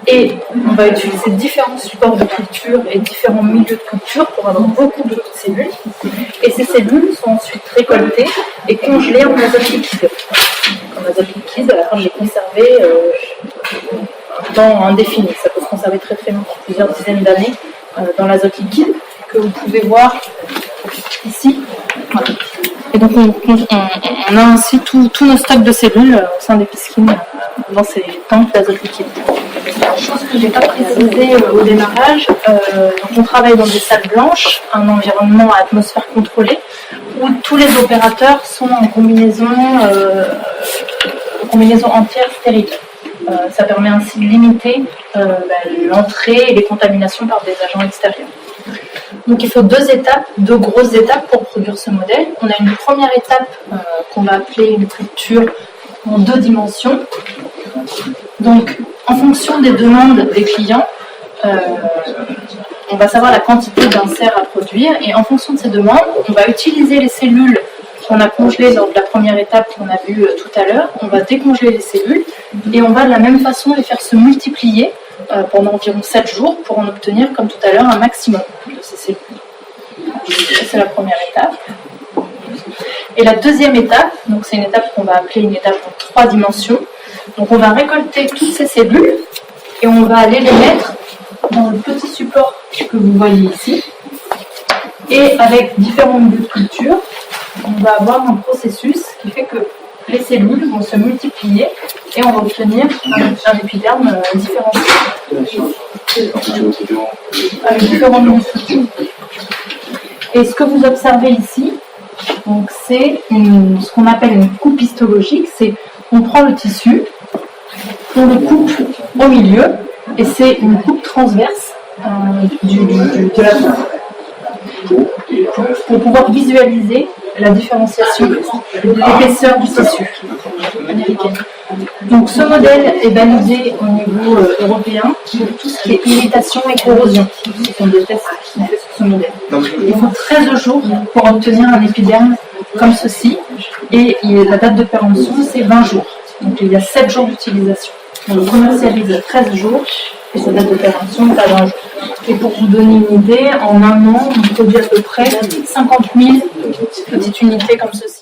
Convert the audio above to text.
Et on va utiliser différents supports de culture et différents milieux de culture pour avoir beaucoup de cellules. Et ces cellules sont ensuite récoltées et congelées en azote liquide. En azote liquide, à la fin de les conserver temps indéfini. Ça peut se conserver très très longtemps, plusieurs dizaines d'années dans l'azote liquide, que vous pouvez voir ici. Voilà. Et donc on a ainsi tous nos stocks de cellules au sein des piscines dans ces tanks d'azote liquide. Chose que je n'ai pas précisé au démarrage, donc on travaille dans des salles blanches, un environnement à atmosphère contrôlée, où tous les opérateurs sont en combinaison entière stérile. Ça permet ainsi de limiter l'entrée et les contaminations par des agents extérieurs. Donc il faut deux grosses étapes pour produire ce modèle. On a une première étape qu'on va appeler une culture en 2 dimensions. Donc en fonction des demandes des clients, on va savoir la quantité d'inserts à produire et en fonction de ces demandes, on va utiliser les cellules qu'on a congelées lors de la première étape qu'on a vue tout à l'heure. On va décongeler les cellules et on va de la même façon les faire se multiplier pendant environ 7 jours pour en obtenir, comme tout à l'heure, un maximum de ces cellules. C'est la première étape. Et la deuxième étape, donc c'est une étape qu'on va appeler une étape en 3 dimensions. Donc on va récolter toutes ces cellules et on va aller les mettre dans le petit support que vous voyez ici. Et avec différents milieux de culture, on va avoir un processus qui fait que les cellules vont se multiplier et on va obtenir un épiderme différencié avec différents milieux de culture. Et ce que vous observez ici, donc c'est ce qu'on appelle une coupe histologique, c'est on prend le tissu, on le coupe au milieu et c'est une coupe transverse de la coupe pour pouvoir visualiser la différenciation de l'épaisseur du tissu américain. Donc ce modèle est validé au niveau européen pour tout ce qui est irritation et corrosion. Ce sont des tests qui sont faits sur ce modèle. Il faut 13 jours pour obtenir un épiderme comme ceci et la date de péremption c'est 20 jours. Donc il y a 7 jours d'utilisation. On le commercialise à 13 jours et sa date de péremption est à 20 jours. Et pour vous donner une idée, en un an, on produit à peu près 50 000 petites unités comme ceci.